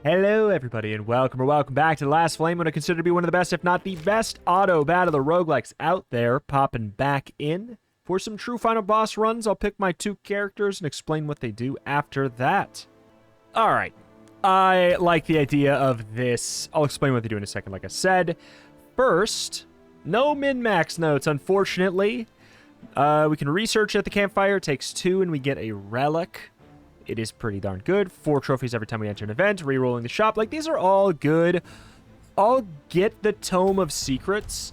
Hello everybody and welcome back to The Last Flame, what I consider to be one of the best, if not the best, Autobattler roguelikes out there, popping back in. For some true final boss runs, I'll pick my two characters and explain what they do after that. Alright, I like the idea of this. I'll explain what they do in a second, like I said. First, no min-max notes, unfortunately. We can research at the campfire, it takes 2, and we get a relic. It is pretty darn good. 4 trophies every time we enter an event. Rerolling the shop. Like, these are all good. I'll get the Tome of Secrets.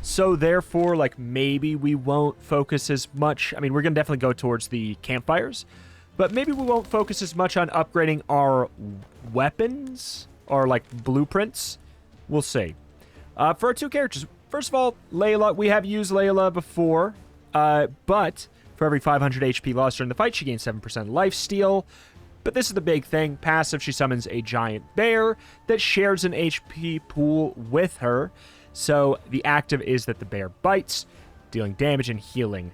So, therefore, like, maybe we won't focus as much. I mean, we're going to definitely go towards the campfires. But maybe we won't focus as much on upgrading our weapons. Or, like, blueprints. We'll see. For our two characters. First of all, Layla. We have used Layla before. But for every 500 HP lost during the fight, she gains 7% lifesteal. But this is the big thing. Passive, she summons a giant bear that shares an HP pool with her. So the active is that the bear bites, dealing damage and healing.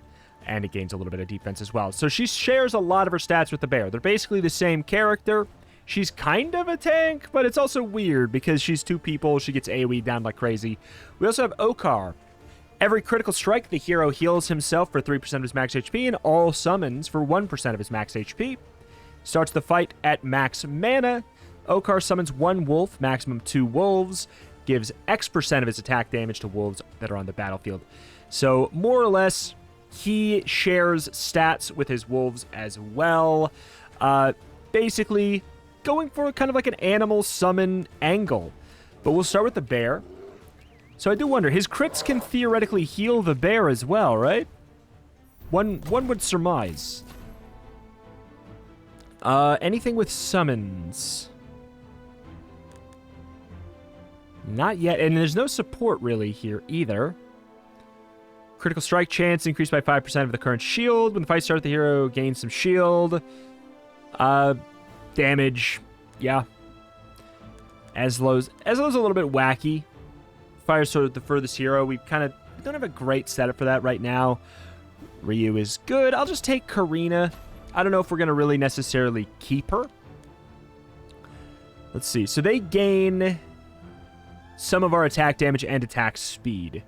And it gains a little bit of defense as well. So she shares a lot of her stats with the bear. They're basically the same character. She's kind of a tank, but it's also weird because she's 2 people. She gets AoE down like crazy. We also have Okar. Every critical strike, the hero heals himself for 3% of his max HP and all summons for 1% of his max HP. Starts the fight at max mana. Okar summons 1 wolf, maximum 2 wolves. Gives X% of his attack damage to wolves that are on the battlefield. So, more or less, he shares stats with his wolves as well. Basically, going for kind of like an animal summon angle. But we'll start with the bear. So I do wonder, his crits can theoretically heal the bear as well, right? One would surmise. Anything with summons? Not yet, and there's no support really here either. Critical strike chance increased by 5% of the current shield. When the fight starts, the hero gains some shield. Damage, yeah. Eslow's a little bit wacky. Fire Sword the furthest hero. We don't have a great setup for that right now. Ryu is good. I'll just take Karina. I don't know if we're going to really necessarily keep her. Let's see. So they gain some of our attack damage and attack speed.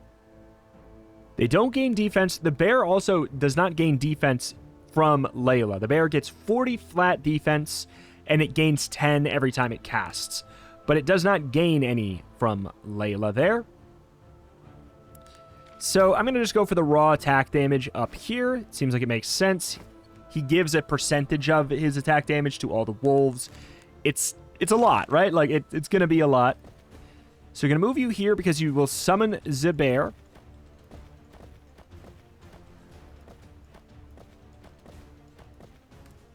They don't gain defense. The bear also does not gain defense from Layla. The bear gets 40 flat defense, and it gains 10 every time it casts. But it does not gain any from Layla there. So I'm going to just go for the raw attack damage up here. It seems like it makes sense. He gives a percentage of his attack damage to all the wolves. It's a lot, right? Like, it's going to be a lot. So we're going to move you here because you will summon the bear.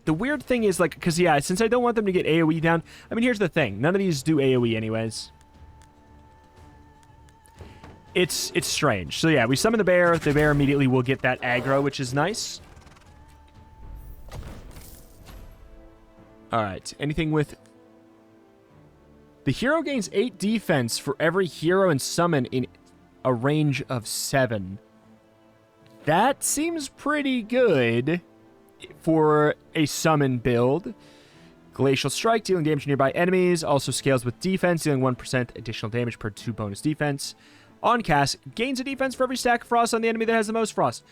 The weird thing is, like, because, yeah, since I don't want them to get AoE down, I mean, here's the thing. None of these do AoE anyways. It's strange. So, yeah, we summon the bear. The bear immediately will get that aggro, which is nice. All right. Anything with... The hero gains 8 defense for every hero and summon in a range of 7. That seems pretty good for a summon build. Glacial Strike, dealing damage to nearby enemies. Also scales with defense, dealing 1% additional damage per 2 bonus defense. On cast, gains a defense for every stack of frost on the enemy that has the most frost.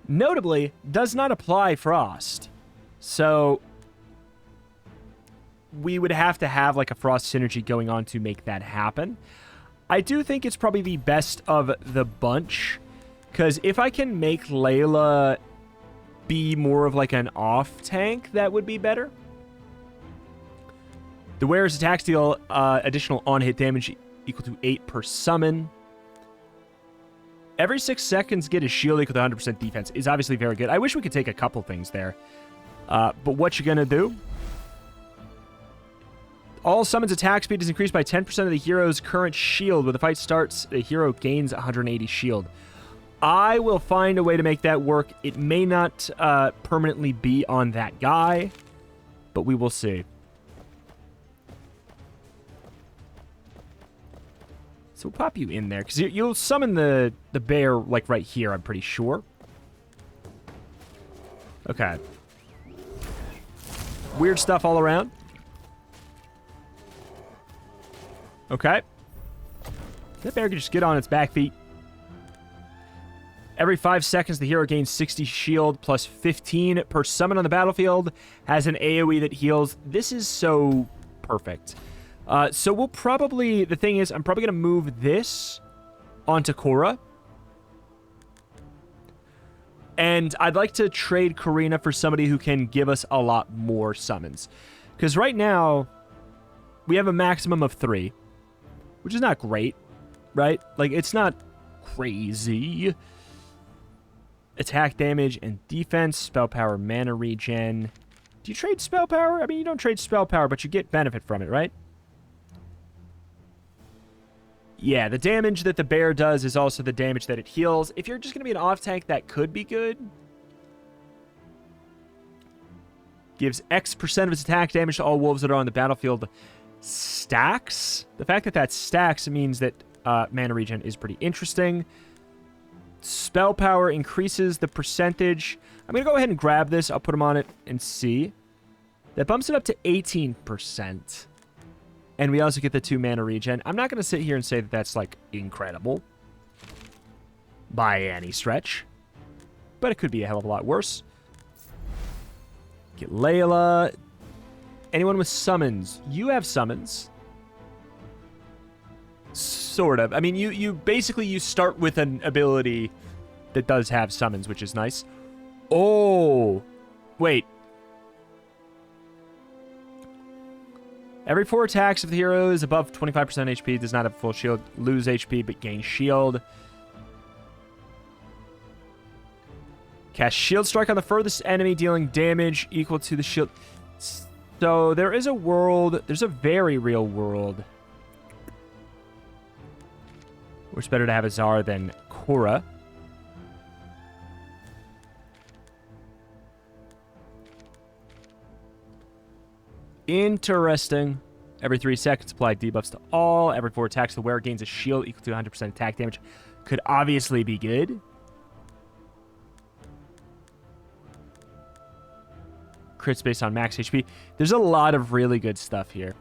Notably, does not apply frost. So, we would have to have like a frost synergy going on to make that happen. I do think it's probably the best of the bunch. Because if I can make Layla be more of like an off tank, that would be better. The wearer's attacks deal additional on-hit damage equal to 8 per summon. Every 6 seconds get a shield equal to 100% defense is obviously very good. I wish we could take a couple things there. But what you're going to do? All summons attack speed is increased by 10% of the hero's current shield. When the fight starts, the hero gains 180 shield. I will find a way to make that work. It may not permanently be on that guy, but we will see. So we'll pop you in there, because you'll summon the bear, like, right here, I'm pretty sure. Okay. Weird stuff all around. Okay. That bear can just get on its back feet. Every 5 seconds, the hero gains 60 shield plus 15 per summon on the battlefield. Has an AoE that heals. This is so perfect. So we'll probably... The thing is, I'm probably going to move this onto Korra. And I'd like to trade Karina for somebody who can give us a lot more summons. Because right now, we have a maximum of 3. Which is not great, right? Like, it's not crazy. Attack damage and defense, spell power, mana regen. Do you trade spell power? I mean, you don't trade spell power, but you get benefit from it, right? Yeah, the damage that the bear does is also the damage that it heals. If you're just going to be an off tank, that could be good. Gives X% of its attack damage to all wolves that are on the battlefield. Stacks. The fact that that stacks means that mana regen is pretty interesting. Spell power increases the percentage. I'm going to go ahead and grab this. I'll put them on it and see. That bumps it up to 18%. And we also get the 2 mana regen. I'm not going to sit here and say that that's, like, incredible. By any stretch. But it could be a hell of a lot worse. Get Layla. Anyone with summons? You have summons. Sort of. I mean, you basically, you start with an ability that does have summons, which is nice. Oh. Wait. Every 4 attacks of the hero is above 25% HP, does not have full shield, lose HP, but gain shield. Cast Shield Strike on the furthest enemy, dealing damage equal to the shield. So there is a world, there's a very real world where it's better to have Azar than Korra. Interesting. Every 3 seconds, apply debuffs to all. Every 4 attacks, the wearer gains a shield equal to 100% attack damage. Could obviously be good. Crits based on max HP. There's a lot of really good stuff here.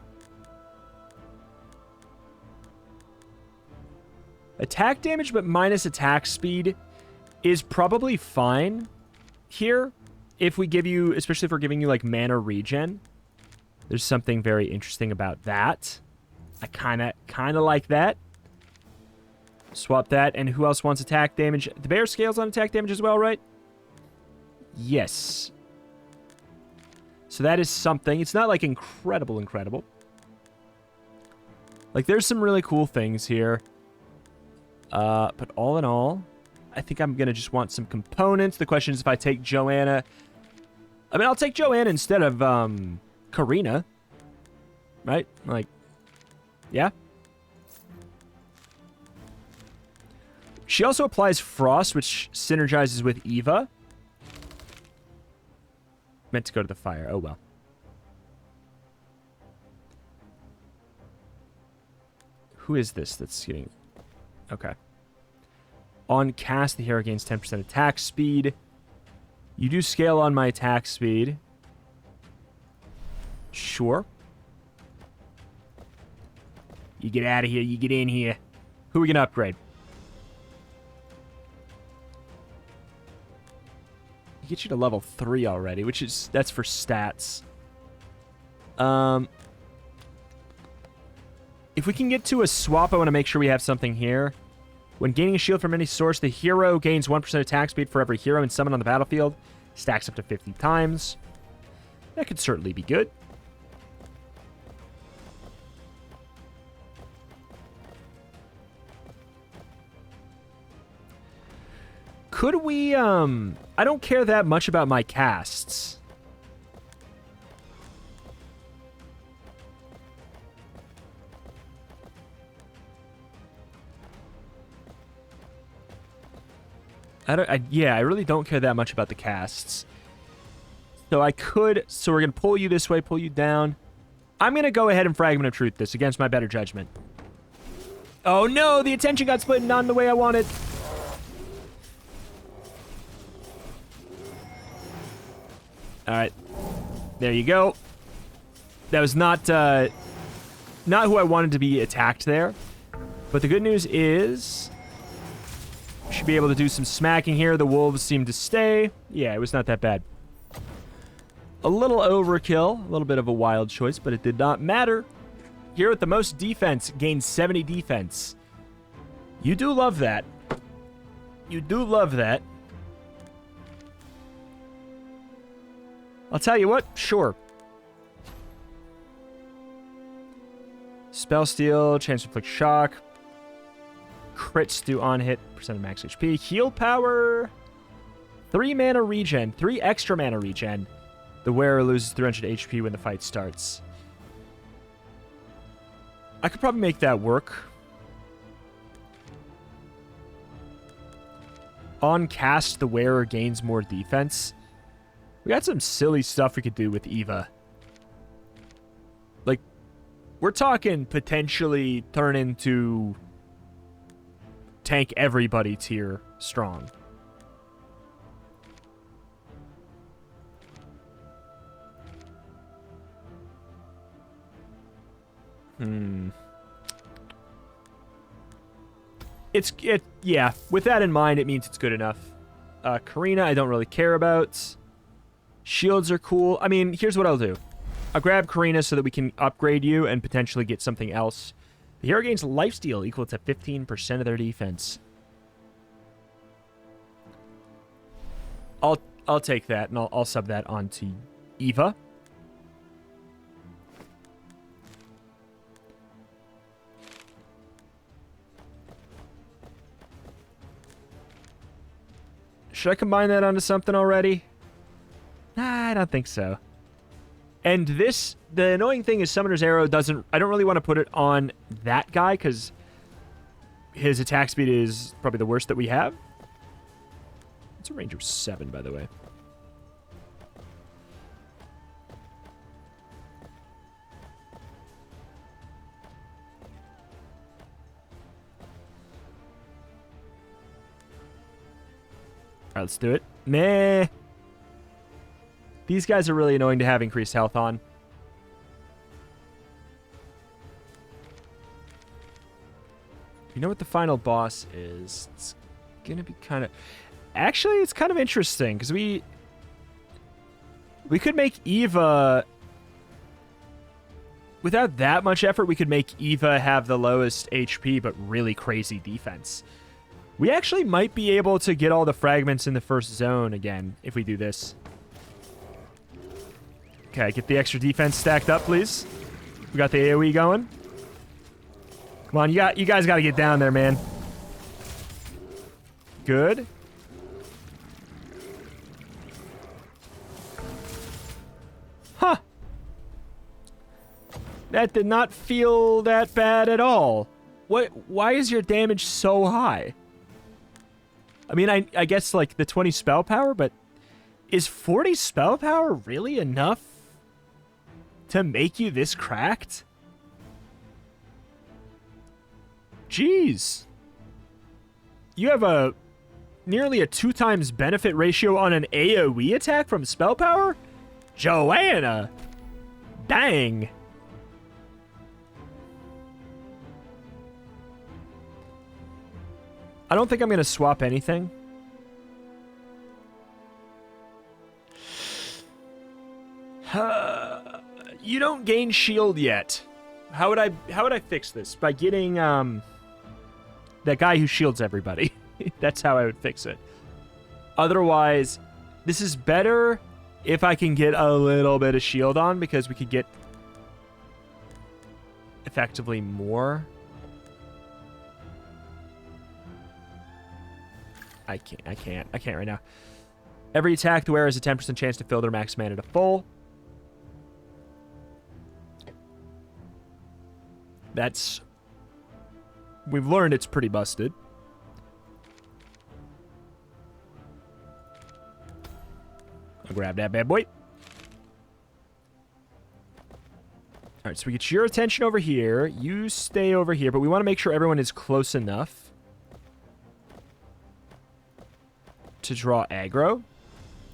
Attack damage, but minus attack speed is probably fine here. If we give you, especially if we're giving you like mana regen. There's something very interesting about that. I kind of like that. Swap that. And who else wants attack damage? The bear scales on attack damage as well, right? Yes. So that is something. It's not like incredible. Like there's some really cool things here. But all in all, I think I'm going to just want some components. The question is if I take Joanna. I mean, I'll take Joanna instead of Karina. Right? Like, yeah. She also applies Frost, which synergizes with Eva. Meant to go to the fire. Oh, well. Who is this that's getting... Okay. On cast, the hero gains 10% attack speed. You do scale on my attack speed. Sure. You get out of here. You get in here. Who are we going to upgrade? You get you to level 3 already, which is... That's for stats. If we can get to a swap, I want to make sure we have something here. When gaining a shield from any source, the hero gains 1% attack speed for every hero and summon on the battlefield. Stacks up to 50 times. That could certainly be good. Could we, I don't care that much about my casts. Yeah, I really don't care that much about the casts. So I could, so we're going to pull you this way, pull you down. I'm going to go ahead and Fragment of Truth this against my better judgment. Oh no, the attention got split not in the way I wanted. All right, there you go. That was not not who I wanted to be attacked there. But the good news is we should be able to do some smacking here. The wolves seem to stay. Yeah, it was not that bad. A little overkill, a little bit of a wild choice, but it did not matter. Here with the most defense, gained 70 defense. You do love that. You do love that. I'll tell you what, sure. Spell Steal, chance to inflict shock. Crits do on hit, percent of max HP. Heal power. 3 mana regen, 3 extra mana regen. The wearer loses 300 HP when the fight starts. I could probably make that work. On cast, the wearer gains more defense. We got some silly stuff we could do with Eva. Like, we're talking potentially turn into tank everybody tier strong. Yeah, with that in mind, it means it's good enough. Karina, I don't really care about. Shields are cool. I mean, here's what I'll do. I'll grab Karina so that we can upgrade you and potentially get something else. The hero gains lifesteal equal to 15% of their defense. I'll take that, and I'll sub that onto Eva. Should I combine that onto something already? Nah, I don't think so. And this, the annoying thing is Summoner's Arrow doesn't... I don't really want to put it on that guy, because his attack speed is probably the worst that we have. It's a range of 7, by the way. Alright, let's do it. Meh. These guys are really annoying to have increased health on. You know what the final boss is? It's gonna be kind of... Actually, it's kind of interesting, because we could make Eva... Without that much effort, we could make Eva have the lowest HP, but really crazy defense. We actually might be able to get all the fragments in the first zone again, if we do this. Okay, get the extra defense stacked up, please. We got the AoE going. Come on, you guys got to get down there, man. Good. Huh. That did not feel that bad at all. Why is your damage so high? I mean, I guess, like, the 20 spell power, but is 40 spell power really enough to make you this cracked? Jeez. You have nearly a 2 times benefit ratio on an AoE attack from spell power? Joanna! Dang. I don't think I'm going to swap anything. You don't gain shield yet. How would I fix this? By getting that guy who shields everybody. That's how I would fix it. Otherwise, this is better if I can get a little bit of shield on, because we could get effectively more. I can't right now. Every attack the wearer has a 10% chance to fill their max mana to full. That's... We've learned it's pretty busted. I'll grab that bad boy. Alright, so we get your attention over here. You stay over here, but we want to make sure everyone is close enough to draw aggro.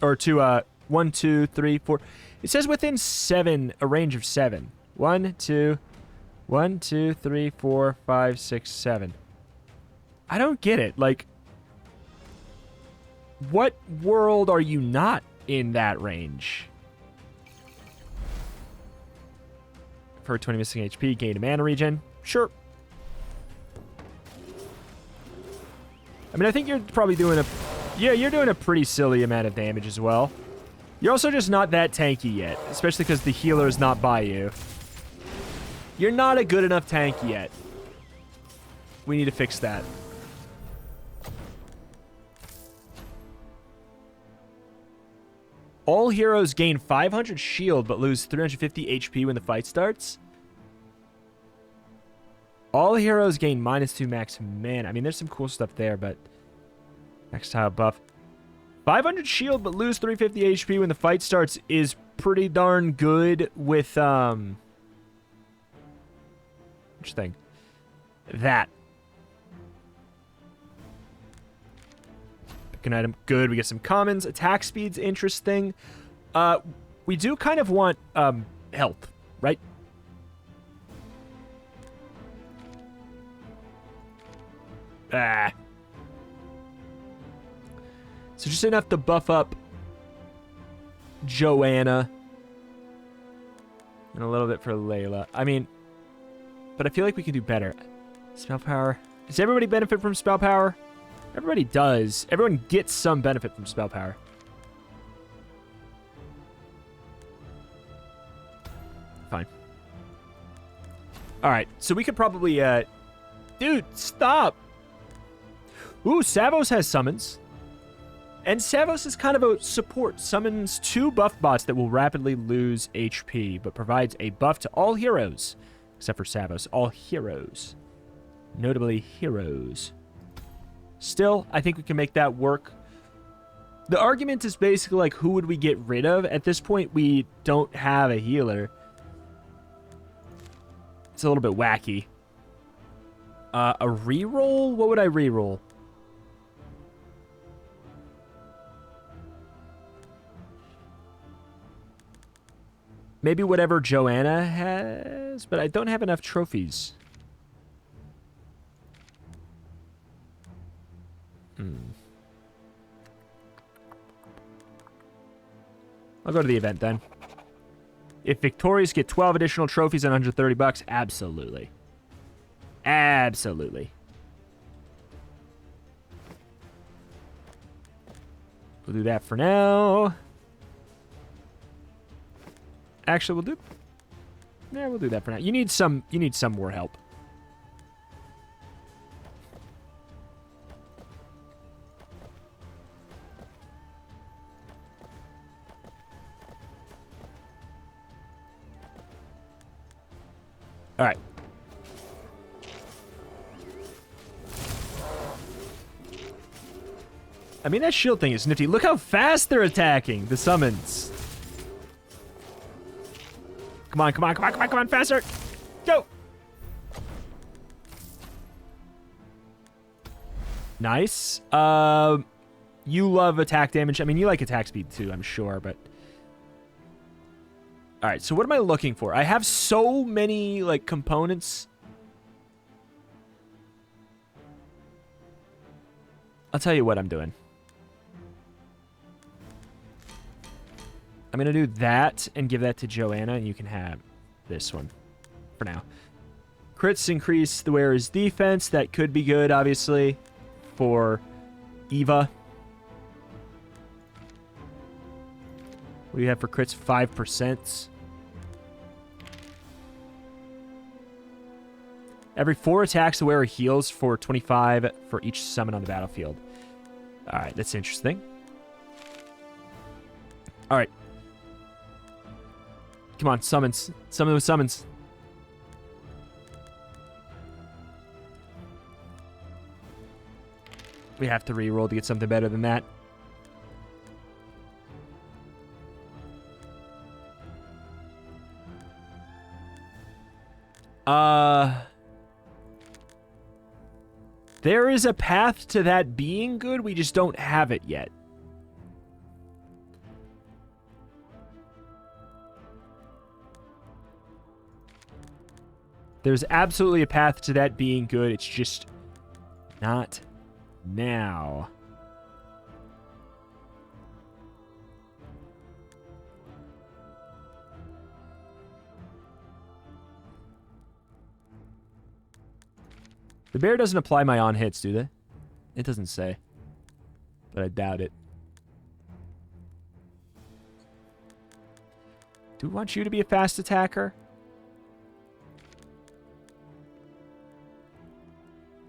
Or to, 1, 2, 3, 4. It says within 7, a range of 7. 1, 2, 1, 2, 3, 4, 5, 6, 7. I don't get it. Like, what world are you not in that range? For 20 missing HP, gain a mana regen. Sure. I mean, I think you're probably doing a... Yeah, you're doing a pretty silly amount of damage as well. You're also just not that tanky yet, especially because the healer is not by you. You're not a good enough tank yet. We need to fix that. All heroes gain 500 shield but lose 350 HP when the fight starts. All heroes gain -2 max mana. I mean, there's some cool stuff there, but... Next tile buff. 500 shield but lose 350 HP when the fight starts is pretty darn good with, which thing? That. Pick an item. Good. We get some commons. Attack speed's interesting. We do kind of want, health, right? Ah. So just enough to buff up Joanna. And a little bit for Layla. I mean, but I feel like we can do better. Spell power. Does everybody benefit from spell power? Everybody does. Everyone gets some benefit from spell power. Fine. All right, so we could probably, dude, stop. Ooh, Savos has summons. And Savos is kind of a support. Summons 2 buff bots that will rapidly lose HP, but provides a buff to all heroes. Except for Savos. All heroes. Notably heroes. Still, I think we can make that work. The argument is basically like, who would we get rid of? At this point, we don't have a healer. It's a little bit wacky. A reroll? What would I reroll? Maybe whatever Joanna has, but I don't have enough trophies. I'll go to the event then. If victorious, get 12 additional trophies and $130. Absolutely. Absolutely. We'll do that for now. Actually, we'll do that for now. You need some more help. All right. I mean, that shield thing is nifty. Look how fast they're attacking the summons. Come on, come on, come on, come on, come on, faster! Go! Nice. You love attack damage. I mean, you like attack speed too, I'm sure, but... Alright, so what am I looking for? I have so many, like, components. I'll tell you what I'm doing. I'm going to do that and give that to Joanna, and you can have this one for now. Crits increase the wearer's defense. That could be good, obviously, for Eva. What do you have for crits? 5%. Every 4 attacks, the wearer heals for 25 for each summon on the battlefield. All right, that's interesting. All right. Come on, summons. Summon with summons. We have to reroll to get something better than that. There is a path to that being good, we just don't have it yet. There's absolutely a path to that being good. It's just not now. The bear doesn't apply my on hits, do they? It doesn't say. But I doubt it. Do we want you to be a fast attacker?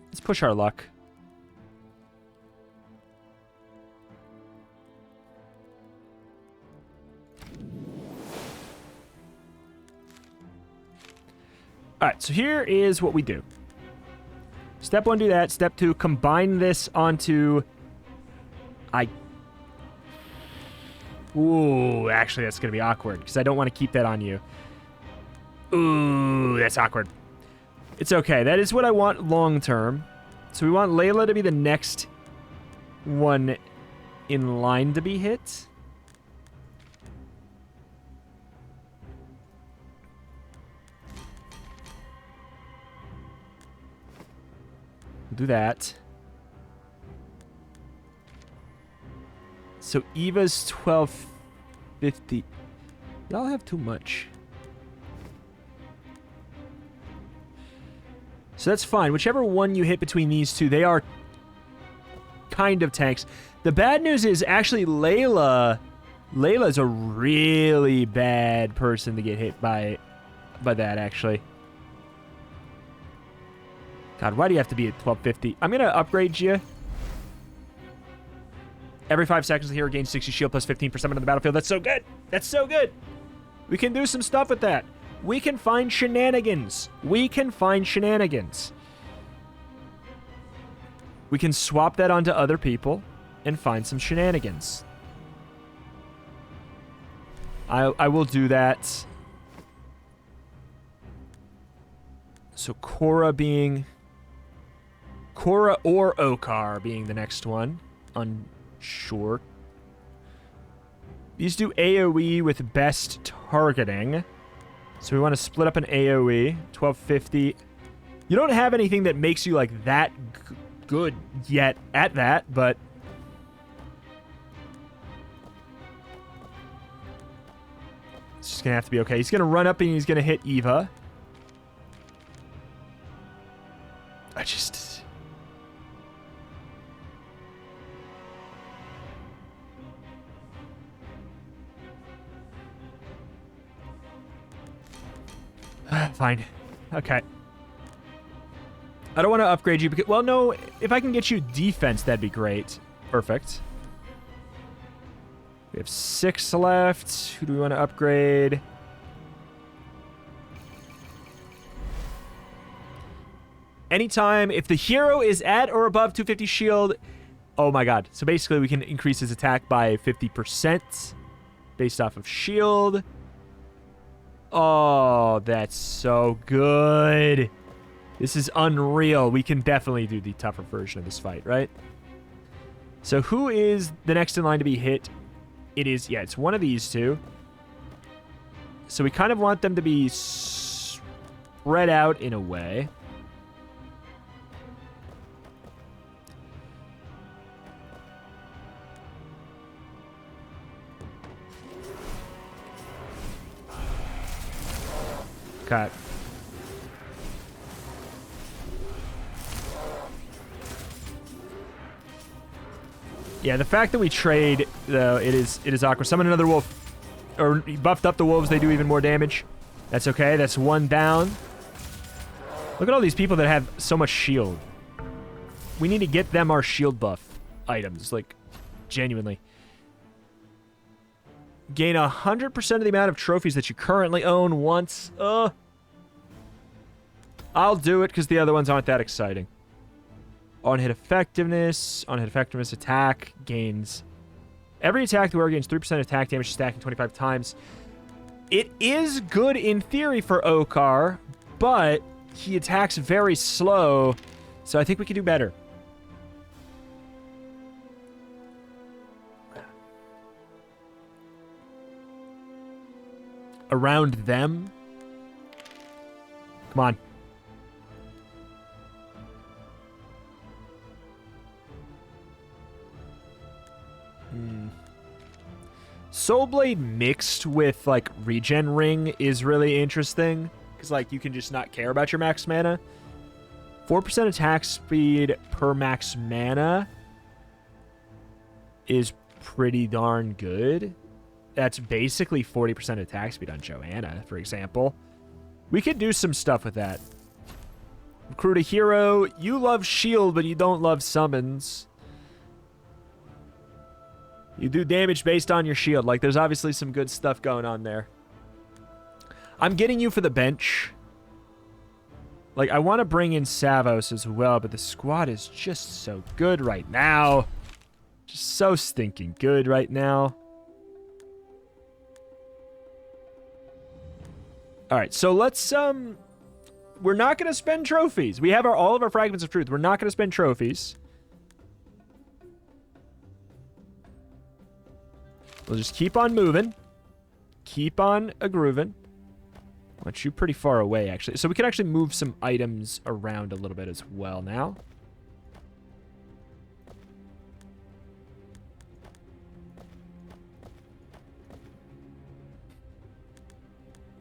Let's push our luck. Alright, so here is what we do. Step 1, do that. Step 2, combine this onto... Ooh, actually, that's going to be awkward, because I don't want to keep that on you. Ooh, that's awkward. It's okay. That is what I want long term. So we want Layla to be the next one in line to be hit. We'll do that. So Eva's 1250. I'll have too much. So that's fine. Whichever one you hit between these two, they are kind of tanks. The bad news is actually Layla's a really bad person to get hit by that, actually. God, why do you have to be at 1250? I'm going to upgrade you. Every 5 seconds, the hero gains 60 shield plus 15% on the battlefield. That's so good. That's so good. We can do some stuff with that. We can find shenanigans. We can find shenanigans. We can swap that onto other people and find some shenanigans. I will do that. So Cora or Okar being the next one. Unsure. These do AoE with best targeting. So we want to split up an AoE. 1250. You don't have anything that makes you like that good yet at that, but it's just going to have to be okay. He's going to run up and he's going to hit Eva. Fine. Okay. I don't want to upgrade you because... Well, no. If I can get you defense, that'd be great. Perfect. We have 6 left. Who do we want to upgrade? Anytime, if the hero is at or above 250 shield... Oh my god. So basically, we can increase his attack by 50% based off of shield. Oh, that's so good. This is unreal. We can definitely do the tougher version of this fight, right? So who is the next in line to be hit? It is, yeah, it's one of these two. So we kind of want them to be spread out in a way. Okay. Yeah, the fact that we trade, though, it is awkward. Summon another wolf, or buffed up the wolves, they do even more damage. That's okay. That's 1 down. Look at all these people that have so much shield. We need to get them our shield buff items, like, genuinely. Gain 100% of the amount of trophies that you currently own once. I'll do it because the other ones aren't that exciting. On-hit effectiveness. On-hit effectiveness attack gains... Every attack the wearer gains 3% attack damage stacking 25 times. It is good in theory for Okar, but he attacks very slow, so I think we can do better. Around them. Come on. Soul Blade mixed with, like, Regen Ring is really interesting. Because, like, you can just not care about your max mana. 4% attack speed per max mana is pretty darn good. That's basically 40% attack speed on Joanna, for example. We could do some stuff with that. Recruit a hero. You love shield, but you don't love summons. You do damage based on your shield. Like, there's obviously some good stuff going on there. I'm getting you for the bench. Like, I want to bring in Savos as well, but the squad is just so good right now. Just so stinking good right now. All right, so let's, we're not going to spend trophies. We have all of our Fragments of Truth. We're not going to spend trophies. We'll just keep on moving. Keep on a-grooving. I want you pretty far away, actually. So we can actually move some items around a little bit as well now.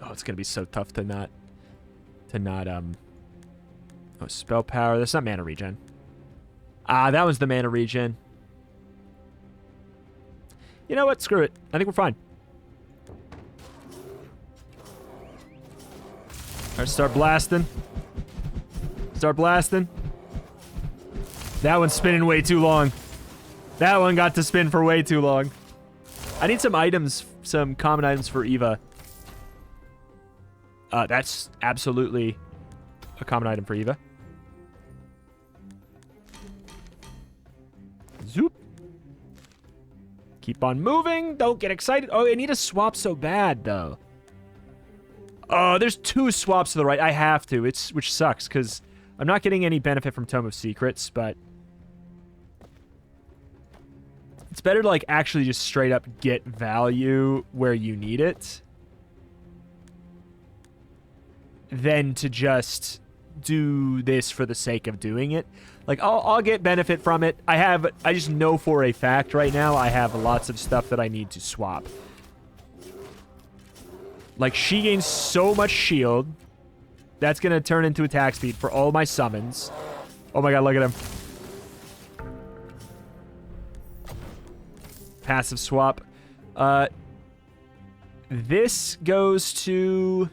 Oh, it's going to be so tough to not, oh, spell power. That's not mana regen. Ah, that was the mana regen. You know what? Screw it. I think we're fine. All right, start blasting. Start blasting. That one's spinning way too long. That one got to spin for way too long. I need some items, some common items for Eva. That's absolutely a common item for Eva. Zoop. Keep on moving. Don't get excited. Oh, I need a swap so bad, though. Oh, there's 2 swaps to the right. I have to, which sucks, because I'm not getting any benefit from Tome of Secrets, but it's better to, like, actually just straight up get value where you need it than to just do this for the sake of doing it. Like, I'll get benefit from it. I just know for a fact right now I have lots of stuff that I need to swap. Like, she gains so much shield. That's going to turn into attack speed for all my summons. Oh my god, look at him. Passive swap. This goes to...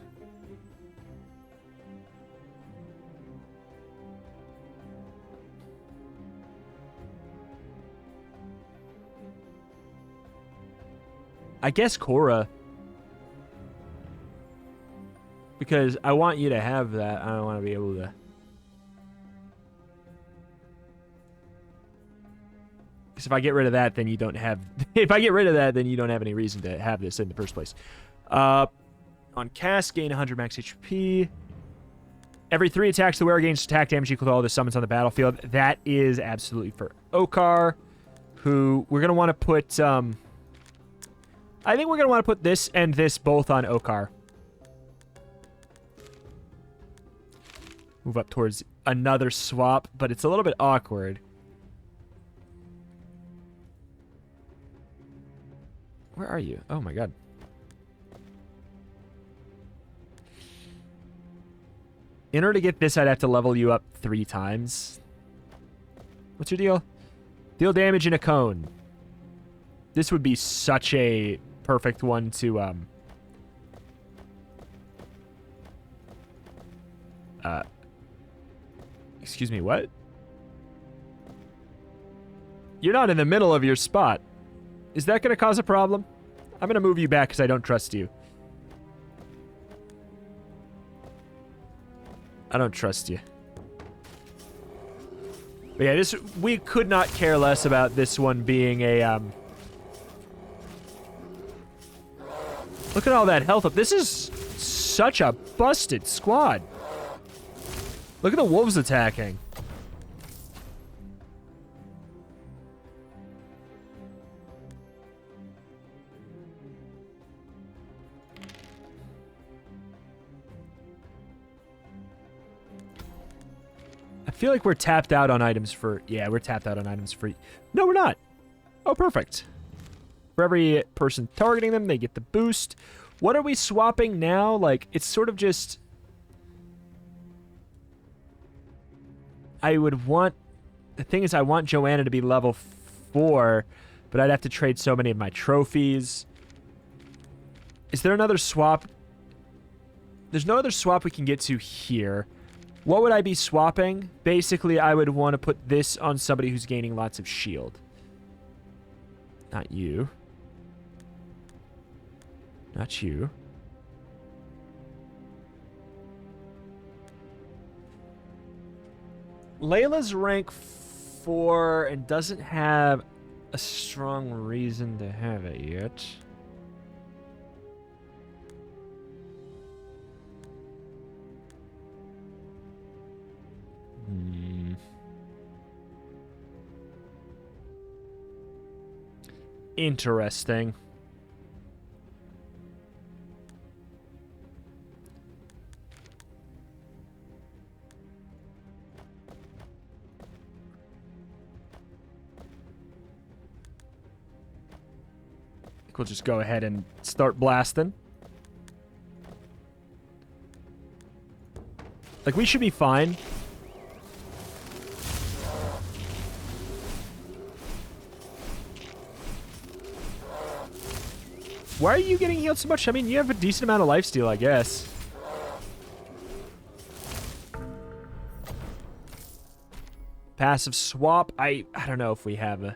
I guess Cora. Because I want you to have that. I don't want to be able to... Because if I get rid of that, then you don't have... If I get rid of that, then you don't have any reason to have this in the first place. On cast, gain 100 max HP. Every 3 attacks, the wearer gains attack damage equal to all the summons on the battlefield. That is absolutely for Okar, who we're going to want to put... I think we're going to want to put this and this both on Okar. Move up towards another swap, but it's a little bit awkward. Where are you? Oh my god. In order to get this, I'd have to level you up 3 times. What's your deal? Deal damage in a cone. This would be such a perfect one to, excuse me, what? You're not in the middle of your spot. Is that going to cause a problem? I'm going to move you back because I don't trust you. I don't trust you. But yeah, we could not care less about this one being a, Look at all that health up. This is such a busted squad. Look at the wolves attacking. I feel like we're tapped out on items for... Yeah, we're tapped out on items for... No, we're not. Oh, perfect. For every person targeting them, they get the boost. What are we swapping now? Like, it's sort of just... I would want... The thing is, I want Joanna to be level 4, but I'd have to trade so many of my trophies. Is there another swap? There's no other swap we can get to here. What would I be swapping? Basically, I would want to put this on somebody who's gaining lots of shield. Not you. Not you. Layla's rank 4 and doesn't have a strong reason to have it yet. Interesting. We'll just go ahead and start blasting. Like, we should be fine. Why are you getting healed so much? I mean, you have a decent amount of lifesteal, I guess. Passive swap. I don't know if we have a...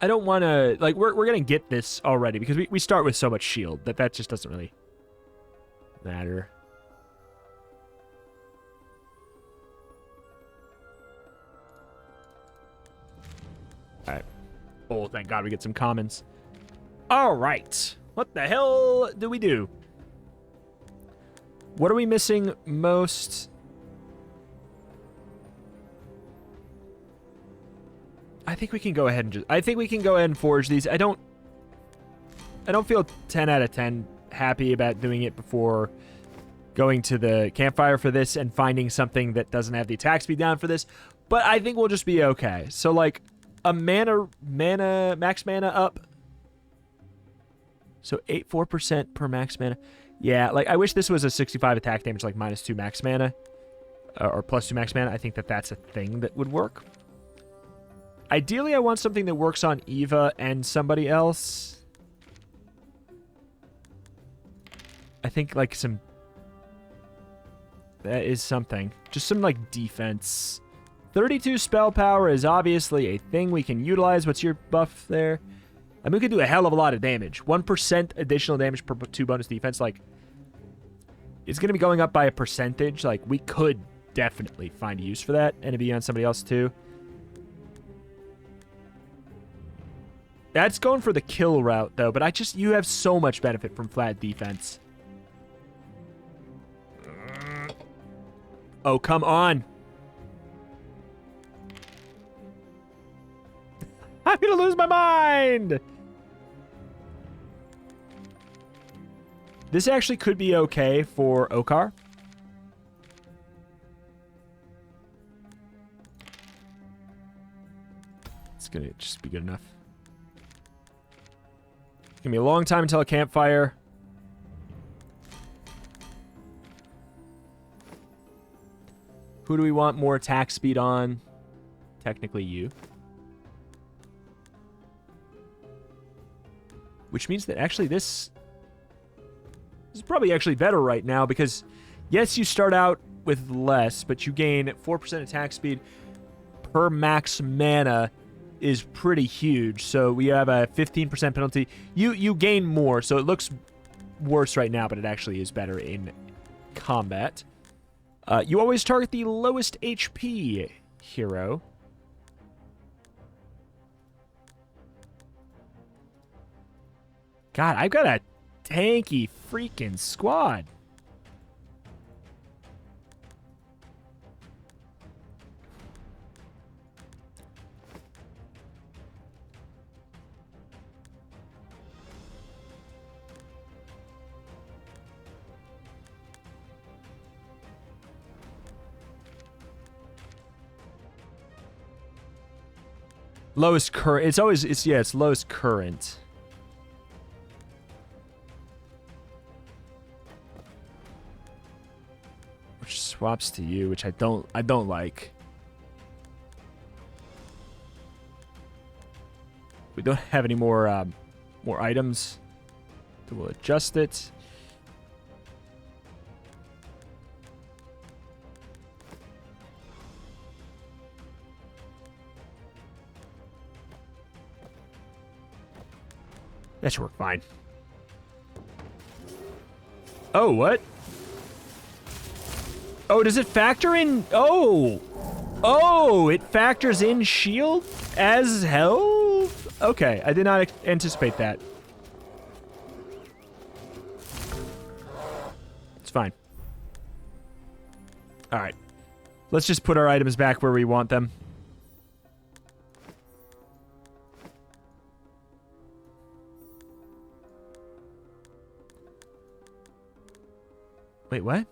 I don't want to... Like, we're going to get this already because we start with so much shield that just doesn't really matter. All right. Oh, thank God we get some commons. All right. What the hell do we do? What are we missing most? I think we can go ahead and just... I think we can go ahead and forge these. I don't feel 10 out of 10 happy about doing it before going to the campfire for this and finding something that doesn't have the attack speed down for this. But I think we'll just be okay. So, like, a max mana up. So 4% per max mana. Yeah, like, I wish this was a 65 attack damage, like, -2 max mana. Or +2 max mana. I think that's a thing that would work. Ideally, I want something that works on Eva and somebody else. I think, like, some... That is something. Just some, like, defense. 32 spell power is obviously a thing we can utilize. What's your buff there? I mean, we could do a hell of a lot of damage. 1% additional damage per 2 bonus defense. Like, it's going to be going up by a percentage. Like, we could definitely find a use for that. And it'd be on somebody else, too. That's going for the kill route, though. But you have so much benefit from flat defense. Oh, come on. I'm going to lose my mind. This actually could be okay for Okar. It's going to just be good enough. It's going to be a long time until a campfire. Who do we want more attack speed on? Technically you. Which means that actually this is probably actually better right now because, yes, you start out with less, but you gain 4% attack speed per max mana is pretty huge. So we have a 15% penalty. You gain more, so it looks worse right now, but it actually is better in combat. You always target the lowest HP hero. God, I've got a tanky freaking squad. Lowest current. It's always, it's lowest current. Which swaps to you, which I don't like. We don't have any more items. So we'll adjust it. That should work fine. Oh, what? Oh, does it factor in? Oh! Oh, it factors in shield as health? Okay, I did not anticipate that. It's fine. All right. Let's just put our items back where we want them. Wait, what?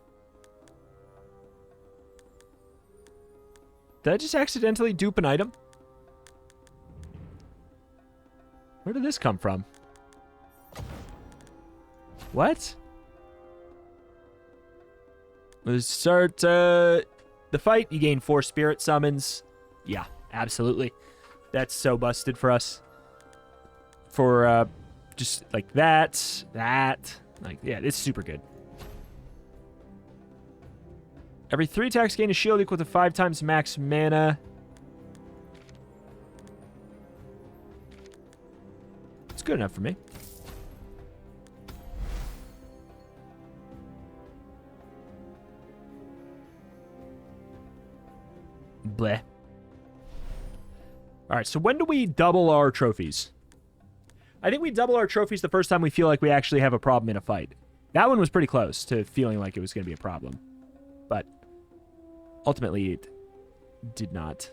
Did I just accidentally dupe an item? Where did this come from? What? Let's start the fight. You gain 4 spirit summons. Yeah, absolutely. That's so busted for us. For just like that. Like, yeah, it's super good. Every 3 attacks gain a shield equal to 5 times max mana. It's good enough for me. Bleh. Alright, so when do we double our trophies? I think we double our trophies the first time we feel like we actually have a problem in a fight. That one was pretty close to feeling like it was going to be a problem. But ultimately, it did not.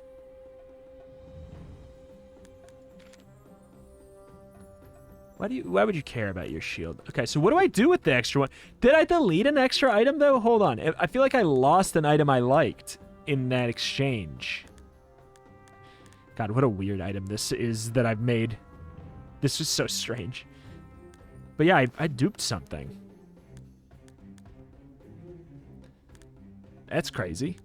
Why would you care about your shield? Okay, so what do I do with the extra one? Did I delete an extra item, though? Hold on. I feel like I lost an item I liked in that exchange. God, what a weird item this is that I've made. This is so strange. But yeah, I duped something. That's crazy.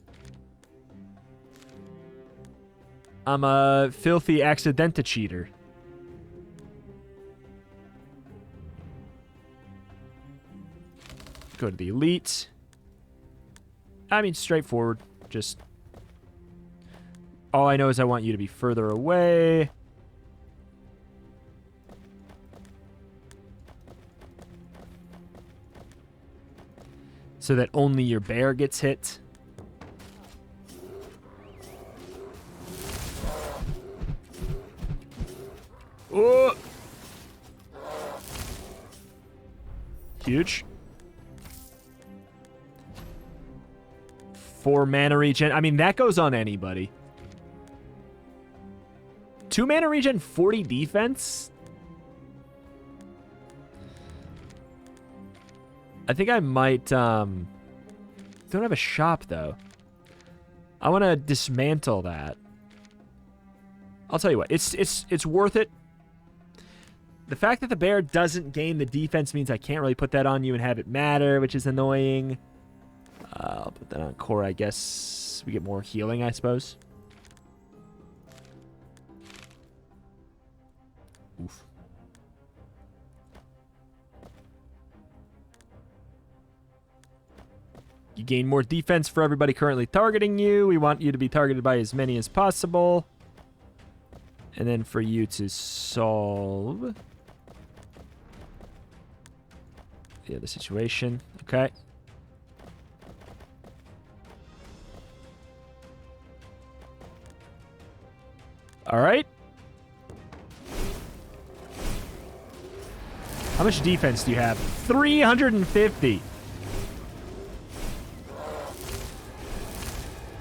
I'm a filthy accidenta cheater. Go to the elite. I mean, straightforward. Just... all I know is I want you to be further away. So that only your bear gets hit. Oh! Huge. 4 mana regen. I mean, that goes on anybody. 2 mana regen, 40 defense? I think I might, don't have a shop, though. I want to dismantle that. I'll tell you what, it's worth it. The fact that the bear doesn't gain the defense means I can't really put that on you and have it matter, which is annoying. I'll put that on core, I guess. We get more healing, I suppose. Oof. You gain more defense for everybody currently targeting you. We want you to be targeted by as many as possible. And then for you to solve the other situation. Okay. All right. How much defense do you have? 350.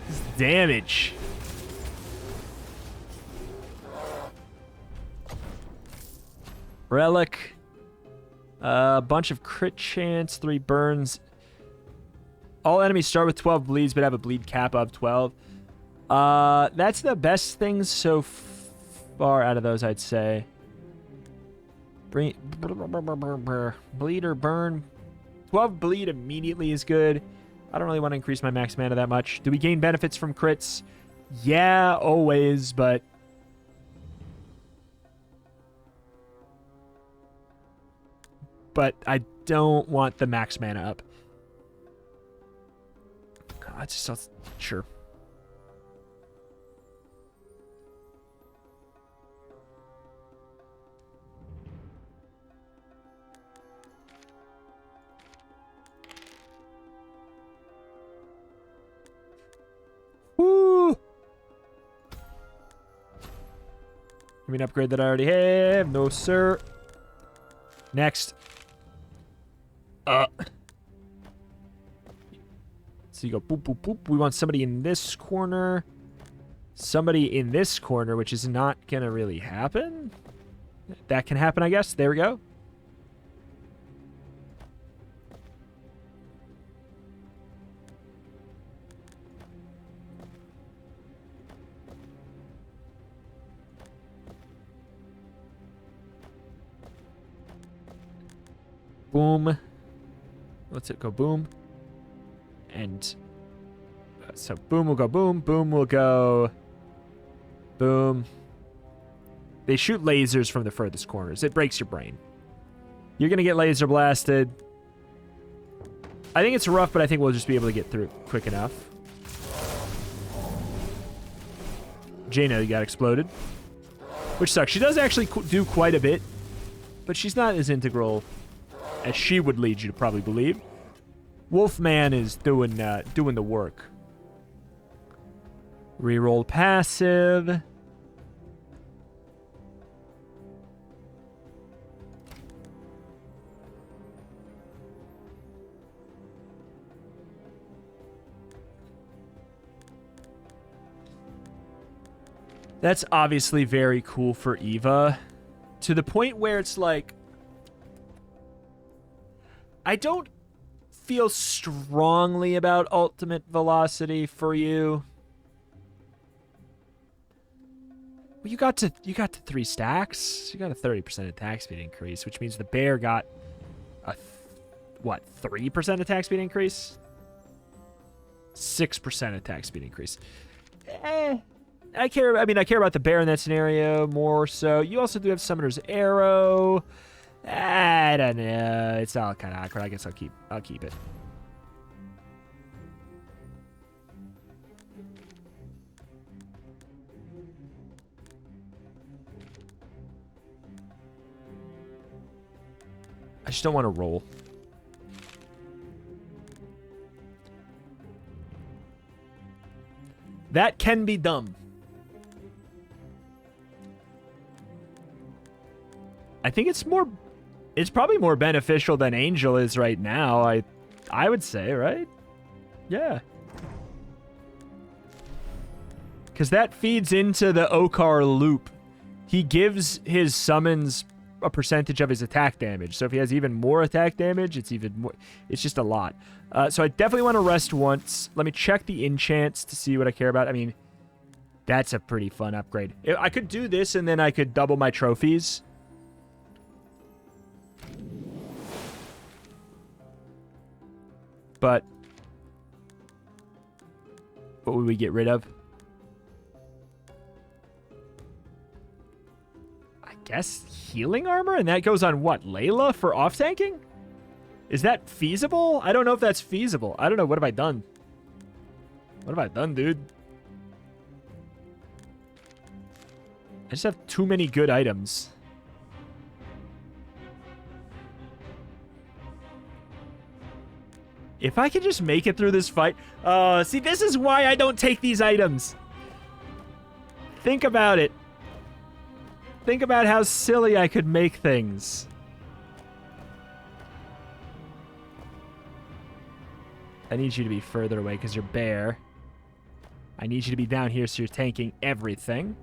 This is damage. Relic. A bunch of crit chance, 3 burns. All enemies start with 12 bleeds, but have a bleed cap of 12. That's the best thing so far out of those, I'd say. Bleed or burn. 12 bleed immediately is good. I don't really want to increase my max mana that much. Do we gain benefits from crits? Yeah, always, but... But I don't want the max mana up. God, sure. Woo! Give me an upgrade that I already have. No, sir. Next. So you go boop, boop, boop. We want somebody in this corner. Somebody in this corner, which is not going to really happen. That can happen, I guess. There we go. Boom. Let's it go boom. And so boom will go boom. Boom will go boom. They shoot lasers from the furthest corners. It breaks your brain. You're going to get laser blasted. I think it's rough, but I think we'll just be able to get through it quick enough. Jaina got exploded, which sucks. She does actually do quite a bit, but she's not as integral as she would lead you to probably believe. Wolfman is doing the work. Reroll passive. That's obviously very cool for Eva, to the point where it's like, I don't feel strongly about ultimate velocity for you. Well, you got to 3 stacks. You got a 30% attack speed increase, which means the bear got a what, 3% attack speed increase? 6% attack speed increase. I care about the bear in that scenario more so. You also do have Summoner's Arrow. I don't know. It's all kind of awkward. I guess I'll keep it. I just don't want to roll. That can be dumb. I think it's probably more beneficial than Angel is right now. I would say, right? Yeah. Because that feeds into the Okar loop. He gives his summons a percentage of his attack damage. So if he has even more attack damage, it's even more. It's just a lot. So I definitely want to rest once. Let me check the enchants to see what I care about. I mean, that's a pretty fun upgrade. I could do this and then I could double my trophies. But what would we get rid of? I guess healing armor? And that goes on what? Layla for off-tanking? Is that feasible? I don't know if that's feasible. I don't know. What have I done? What have I done, dude? I just have too many good items. If I could just make it through this fight... see, this is why I don't take these items. Think about it. Think about how silly I could make things. I need you to be further away because you're bear. I need you to be down here so you're tanking everything.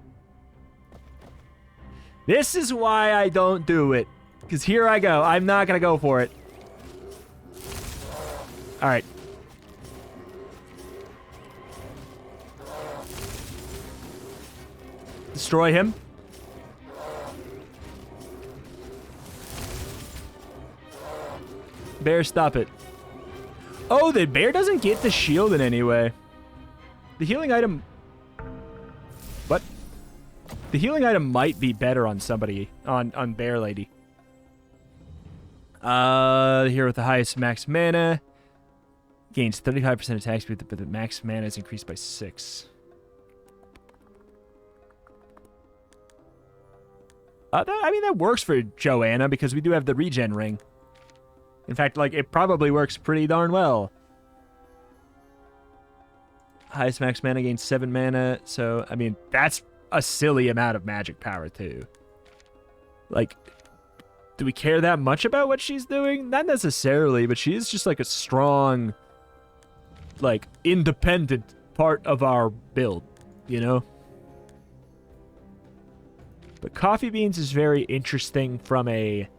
This is why I don't do it. Because here I go. I'm not going to go for it. All right. Destroy him. Bear, stop it. Oh, the bear doesn't get the shield in any way. The healing item... What? The healing item might be better on somebody, on Bear Lady. Here with the highest max mana. Gains 35% attack speed, but the max mana is increased by 6. I mean, that works for Joanna because we do have the regen ring. In fact, like, it probably works pretty darn well. Highest max mana gains 7 mana, so, I mean, that's a silly amount of magic power, too. Like, do we care that much about what she's doing? Not necessarily, but she is just, like, a strong, like, independent part of our build, you know? But Coffee Beans is very interesting from a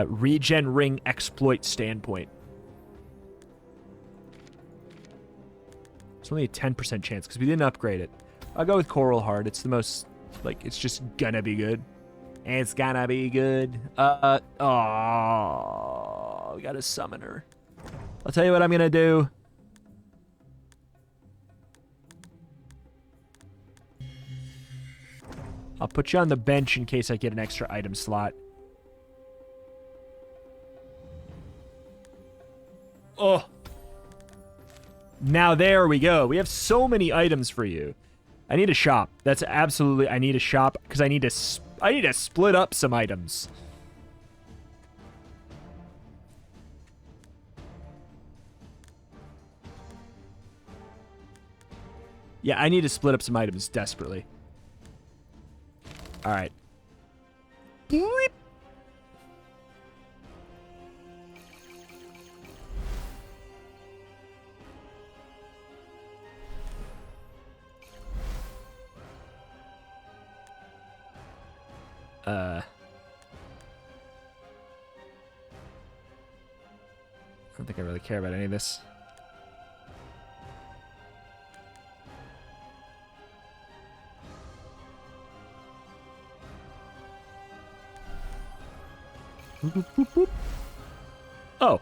regen ring exploit standpoint. It's only a 10% chance because we didn't upgrade it. I'll go with Coral Heart. It's the most, like, it's just gonna be good. It's gonna be good. Oh, we got a summoner. I'll tell you what I'm gonna do. I'll put you on the bench in case I get an extra item slot. Oh. Now there we go. We have so many items for you. I need a shop. That's absolutely... I need a shop because I need to split up some items. Yeah, I need to split up some items desperately. All right. Bleep. I don't think I really care about any of this. Oh.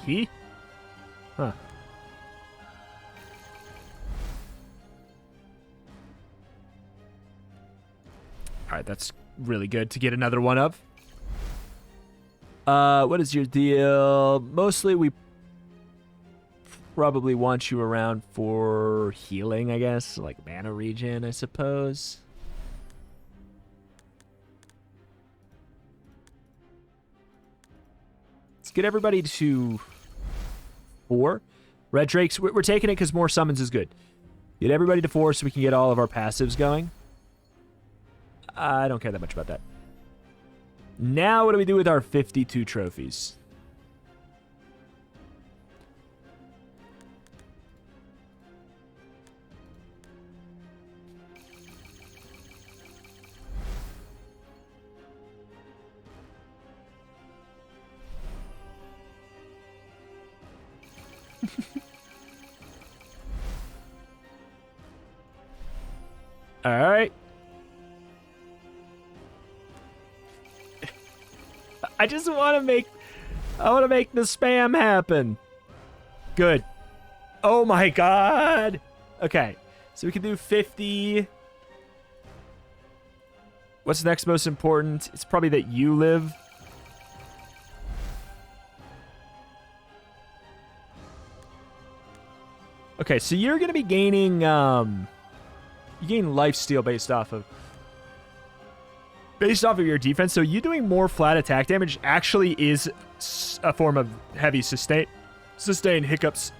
He? Huh. Alright, that's really good to get another one of. What is your deal? Mostly we probably want you around for healing, I guess. Like mana regen, I suppose. Let's get everybody to 4. Red Drakes, we're taking it because more summons is good. Get everybody to 4 so we can get all of our passives going. I don't care that much about that. Now what do we do with our 52 trophies? All right. I just want to make... I want to make the spam happen. Good. Oh my god. Okay. So we can do 50. What's next most important? It's probably that you live. Okay, so you're going to be gaining... you gain lifesteal based off of your defense, so you doing more flat attack damage actually is a form of heavy sustain hiccups.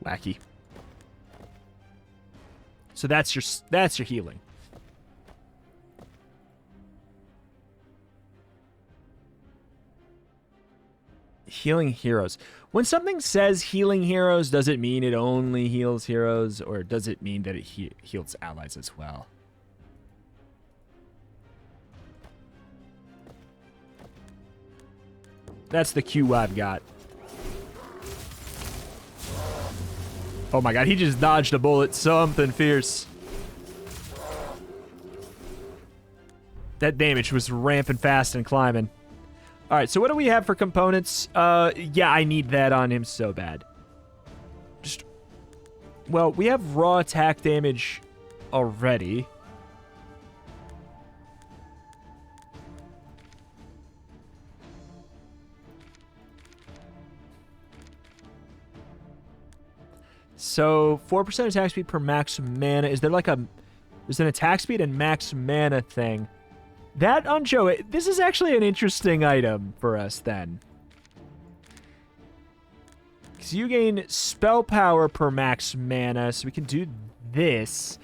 Wacky. So that's your healing. Healing heroes. When something says healing heroes, does it mean it only heals heroes, or does it mean that it heals allies as well? That's the cue I've got. Oh my god, he just dodged a bullet. Something fierce. That damage was ramping fast and climbing. Alright, so what do we have for components? Yeah, I need that on him so bad. Just... Well, we have raw attack damage already. So, 4% attack speed per max mana. Is there like a... There's an attack speed and max mana thing. That on Joe, this is actually an interesting item for us then. Because you gain spell power per max mana, so we can do this.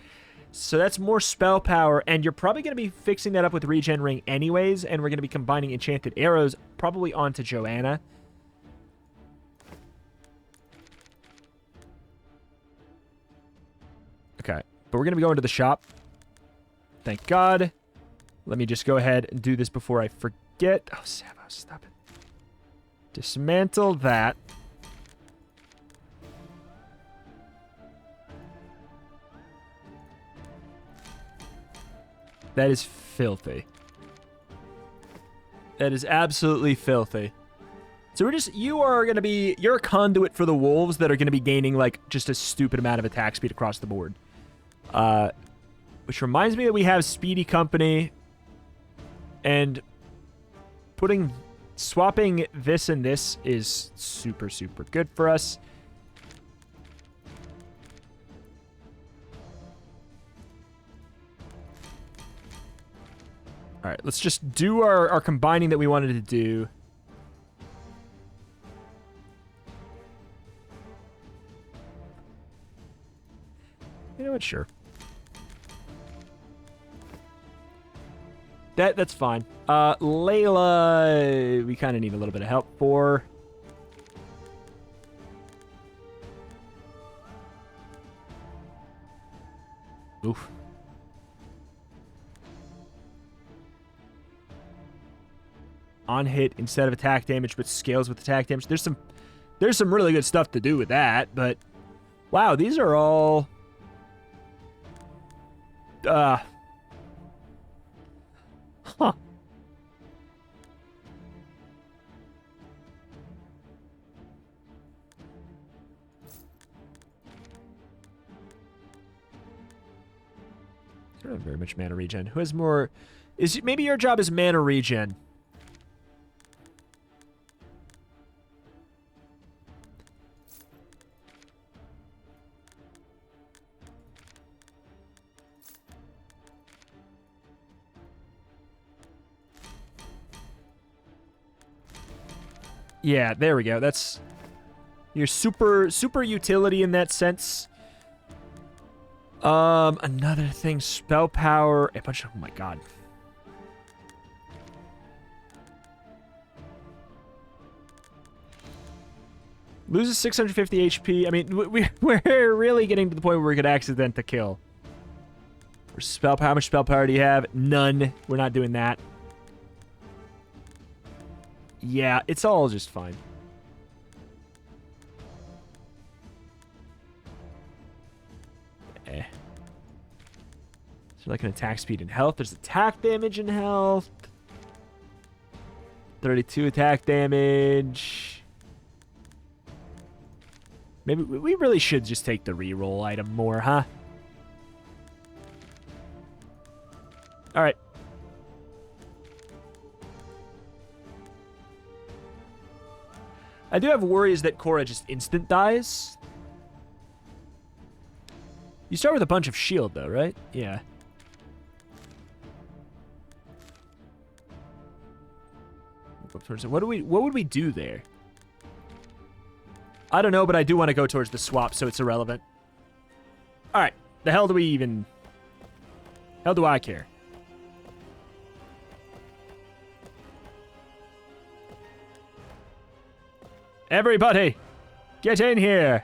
So that's more spell power, and you're probably going to be fixing that up with Regen Ring anyways, and we're going to be combining Enchanted Arrows probably onto Joanna. Okay, but we're going to be going to the shop. Thank God. Let me just go ahead and do this before I forget. Oh, Sabo, stop it. Dismantle that. That is filthy. That is absolutely filthy. So we're just... You are going to be... You're a conduit for the wolves that are going to be gaining, like, just a stupid amount of attack speed across the board. Which reminds me that we have Speedy Company... And swapping this and this is super, super good for us. All right, let's just do our combining that we wanted to do. You know what? Sure. That's fine. Layla, we kind of need a little bit of help for. Oof. On hit instead of attack damage, but scales with attack damage. There's some really good stuff to do with that, but wow, these are all Huh. I don't have very much mana regen. Who has more? Maybe your job is mana regen. Yeah, there we go. That's your super utility in that sense. Another thing, spell power, a bunch of, oh my god. Loses 650 HP. I mean, we're really getting to the point where we could accident the kill. For spell power, how much spell power do you have? None. We're not doing that. Yeah, it's all just fine. Eh. So like an attack speed and health. There's attack damage and health. 32 attack damage. Maybe we really should just take the reroll item more, huh? All right. I do have worries that Cora just instant dies. You start with a bunch of shield, though, right? Yeah. What would we do there? I don't know, but I do want to go towards the swap, so it's irrelevant. All right. The hell do we even... Hell do I care? Everybody, get in here.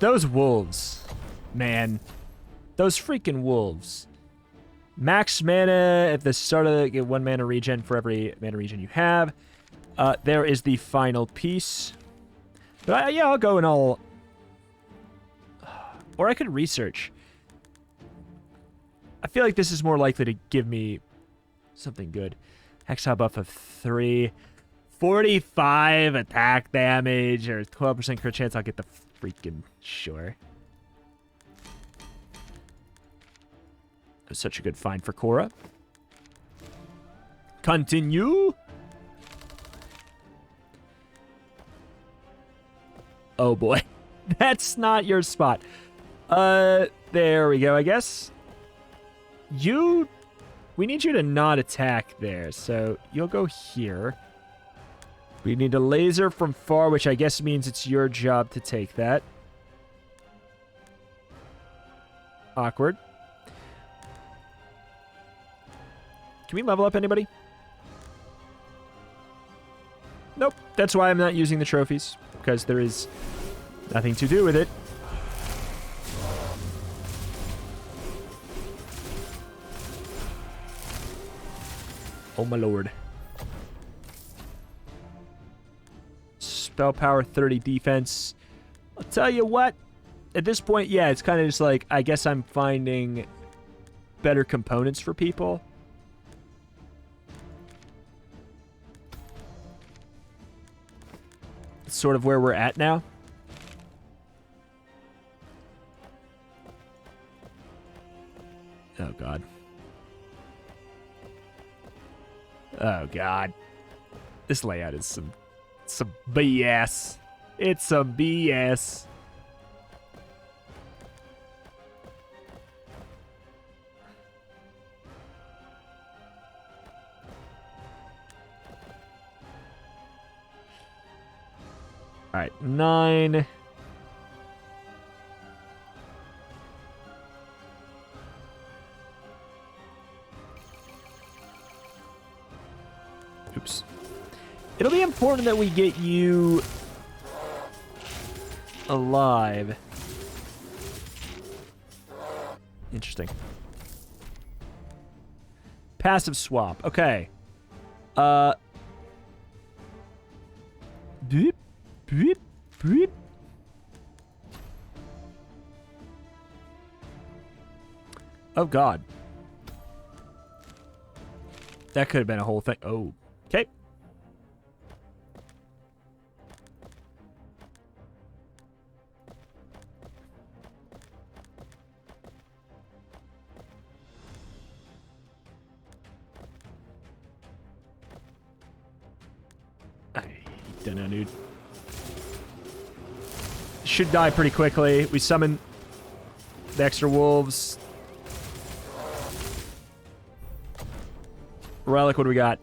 Those wolves. Man. Those freaking wolves. Max mana at the start of the... Get 1 mana regen for every mana regen you have. There is the final piece. But yeah, I'll go and I'll... Or I could research. I feel like this is more likely to give me something good. Hexile buff of 3. 45 attack damage or 12% crit chance. I'll get the freaking... Sure. That was such a good find for Cora. Continue. Oh boy. That's not your spot. There we go, I guess. We need you to not attack there, so you'll go here. We need a laser from far, which I guess means it's your job to take that. Awkward. Can we level up anybody? Nope. That's why I'm not using the trophies, because there is nothing to do with it. Oh my lord. Spell power, 30 defense. I'll tell you what. At this point, yeah, it's kind of just like, I guess I'm finding better components for people. It's sort of where we're at now. Oh, God. Oh, God. This layout is some BS. It's some BS. All right, 9. Oops. It'll be important that we get you alive. Interesting. Passive swap. Okay. Beep, beep, beep. Oh, God. That could have been a whole thing. Oh. Okay. I don't know, dude. Should die pretty quickly. We summon the extra wolves. Relic, what do we got?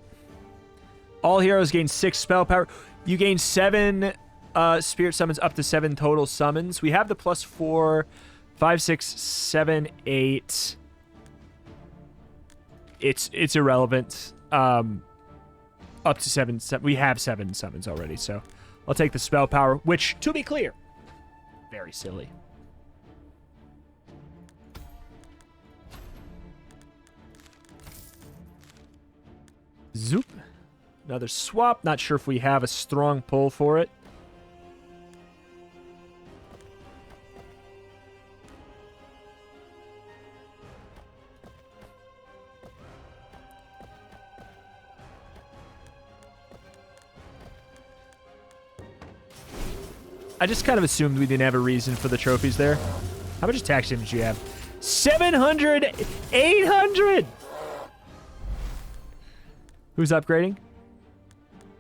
All heroes gain 6 spell power. You gain 7 spirit summons, up to 7 total summons. We have the +4, 5, 6, 7, 8. It's irrelevant. Up to 7. We have 7 summons already, so I'll take the spell power, which, to be clear, very silly. Zoop. Another swap. Not sure if we have a strong pull for it. I just kind of assumed we didn't have a reason for the trophies there. How much attack damage do you have? 700! 800! Who's upgrading?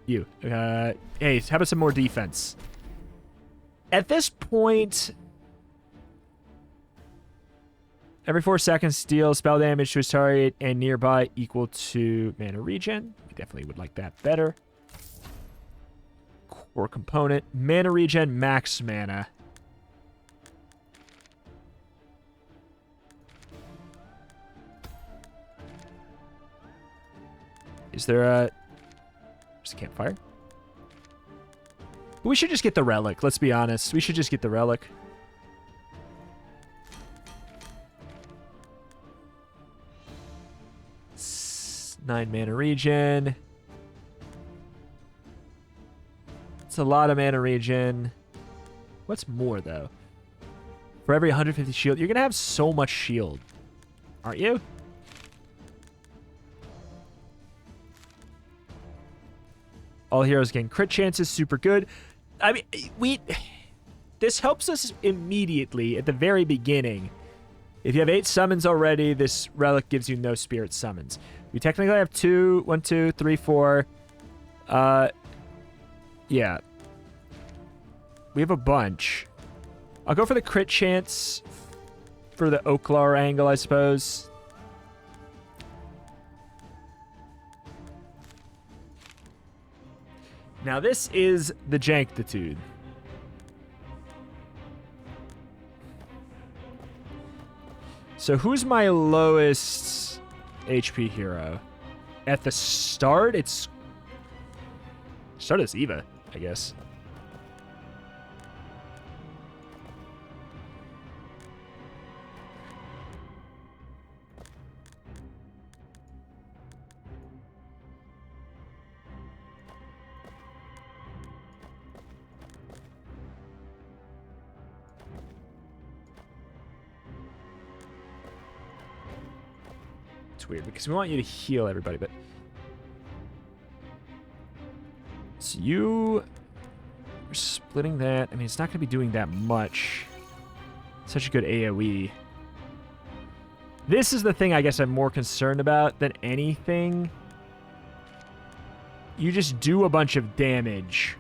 You. Hey, how about some more defense? At this point, every 4 seconds, deal spell damage to his target and nearby equal to mana regen. We definitely would like that better. Core component. Mana regen, max mana. Is there a... There's a campfire? We should just get the relic, let's be honest. We should just get the relic. 9 mana regen. It's a lot of mana regen. What's more, though? For every 150 shield, you're going to have so much shield. Aren't you? All heroes gain crit chances. Super good. I mean, this helps us immediately at the very beginning. If you have 8 summons already, this relic gives you no spirit summons. We technically have 2, 1, 2, 3, 4. Yeah. We have a bunch. I'll go for the crit chance for the Oaklar angle, I suppose. Now this is the Janktitude. So who's my lowest HP hero? At the start, it's... Start is Eva, I guess. Weird because we want you to heal everybody, but so you are splitting that. I mean, it's not going to be doing that much. Such a good AoE. This is the thing I guess I'm more concerned about than anything. You just do a bunch of damage.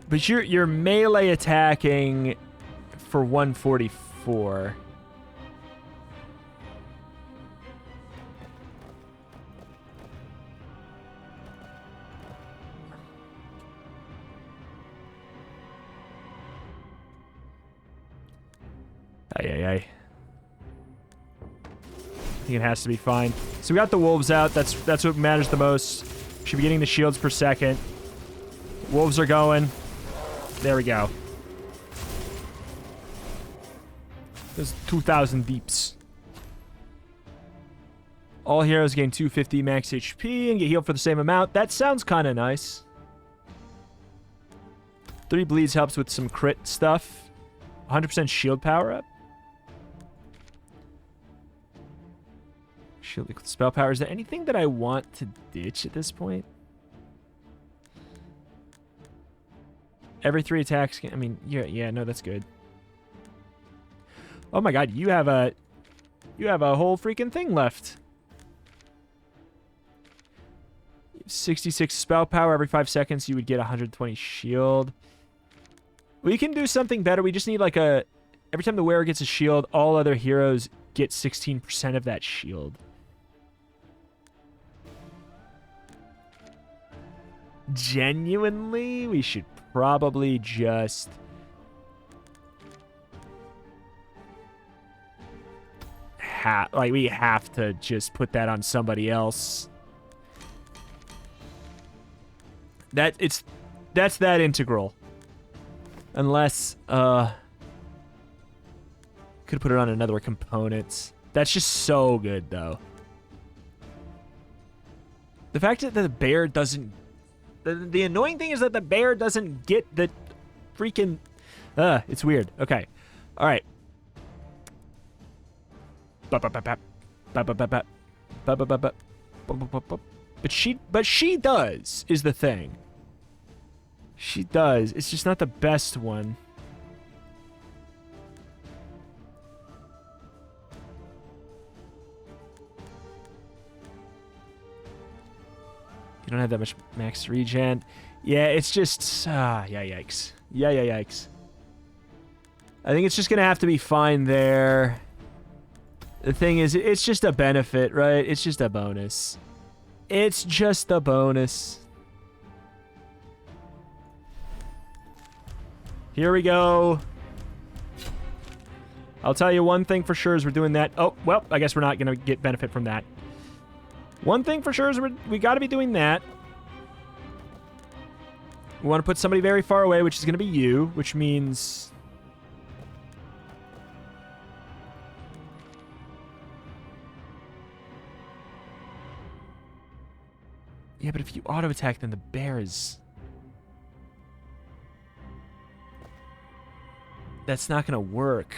But you're melee attacking for 144. Ay, ay, ay. I think it has to be fine. So we got the wolves out. That's what matters the most. Should be getting the shields per second. Wolves are going. There we go. There's 2,000 deeps. All heroes gain 250 max HP and get healed for the same amount. That sounds kind of nice. 3 bleeds helps with some crit stuff. 100% shield power up. Shield equals spell power. Is there anything that I want to ditch at this point? Every 3 attacks. I mean, yeah, no, that's good. Oh my god, you have a whole freaking thing left. 66 spell power. Every 5 seconds, you would get 120 shield. We can do something better. We just need like a... Every time the wearer gets a shield, all other heroes get 16% of that shield. Genuinely, we should probably just... we have to just put that on somebody else. That's that integral. Unless, could put it on another component. That's just so good, though. The fact that the bear doesn't... The annoying thing is that the bear doesn't get the freaking... it's weird. Okay. All right. But she does, is the thing. She does. It's just not the best one. You don't have that much max regen. Yeah, it's just... yeah, yikes. Yeah, yikes. I think it's just going to have to be fine there. The thing is, it's just a benefit, right? It's just a bonus. It's just a bonus. Here we go. I'll tell you one thing for sure is we're doing that. Oh, well, I guess we're not going to get benefit from that. One thing for sure is we got to be doing that. We want to put somebody very far away, which is going to be you, which means... Yeah, but if you auto-attack, then the bear is... That's not going to work.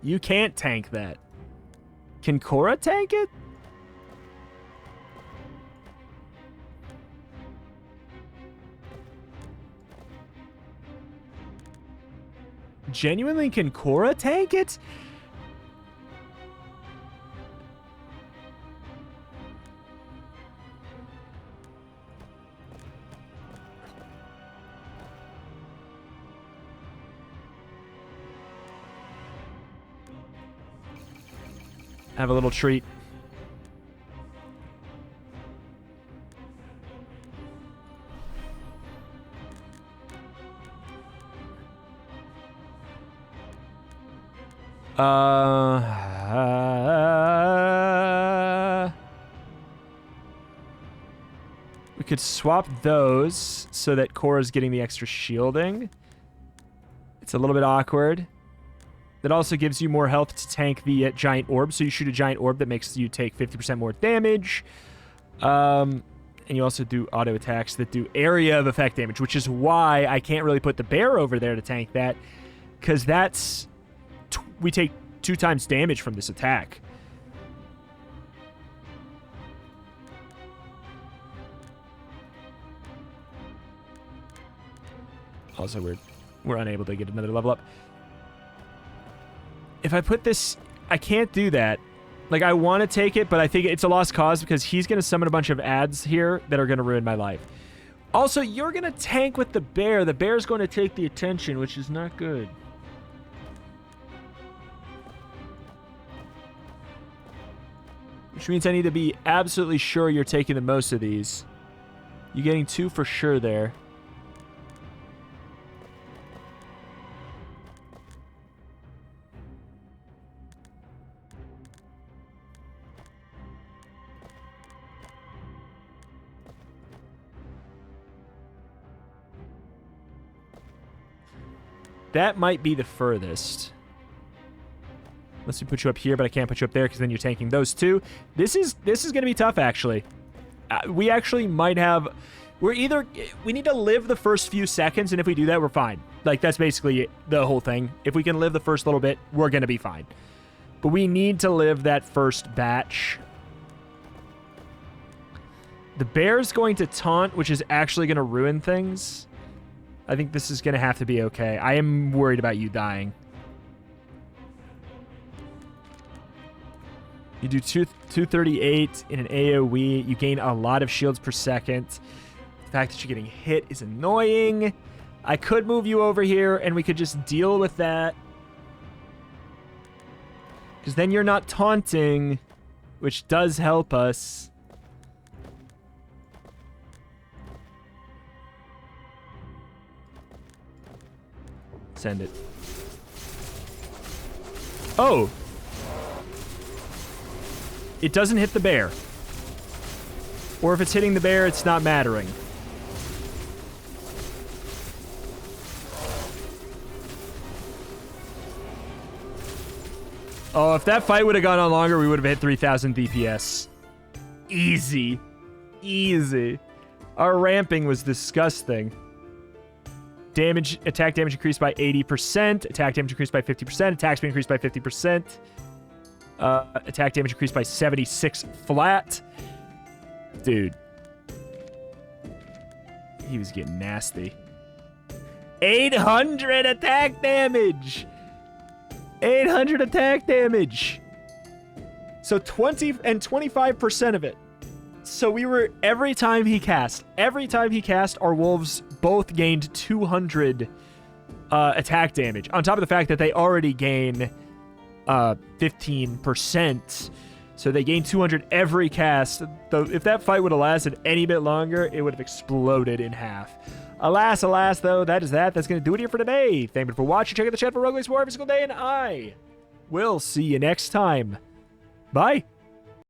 You can't tank that. Can Cora tank it? Genuinely, can Cora tank it? Have a little treat. We could swap those so that Cora's getting the extra shielding. It's a little bit awkward. That also gives you more health to tank the giant orb. So you shoot a giant orb that makes you take 50% more damage. And you also do auto attacks that do area of effect damage, which is why I can't really put the bear over there to tank that. Because that's... we take 2 times damage from this attack. Also, we're unable to get another level up. If I put this... I can't do that. Like, I want to take it, but I think it's a lost cause because he's going to summon a bunch of ads here that are going to ruin my life. Also, you're going to tank with the bear. The bear's going to take the attention, which is not good. Which means I need to be absolutely sure you're taking the most of these. You're getting 2 for sure there. That might be the furthest. Unless we put you up here, but I can't put you up there because then you're tanking those 2. This is going to be tough, actually. We actually might have... we need to live the first few seconds, and if we do that, we're fine. Like, that's basically the whole thing. If we can live the first little bit, we're going to be fine. But we need to live that first batch. The bear's going to taunt, which is actually going to ruin things. I think this is going to have to be okay. I am worried about you dying. You do 238 in an AoE. You gain a lot of shields per second. The fact that you're getting hit is annoying. I could move you over here, and we could just deal with that. Because then you're not taunting, which does help us. Send it. Oh! It doesn't hit the bear. Or if it's hitting the bear, it's not mattering. Oh, if that fight would have gone on longer, we would have hit 3,000 DPS. Easy. Easy. Our ramping was disgusting. Attack damage increased by 80%. Attack damage increased by 50%. Attack speed increased by 50%. Attack damage increased by 76 flat. Dude. He was getting nasty. 800 attack damage! 800 attack damage! So 20 and 25% of it. So we were, every time he cast, our wolves both gained 200 attack damage. On top of the fact that they already gain 15%. So they gain 200 every cast. Though if that fight would have lasted any bit longer, it would have exploded in half. Alas, though, that is that. That's going to do it here for today. Thank you for watching. Check out the chat for Roguelikes more every single day, and I will see you next time. Bye.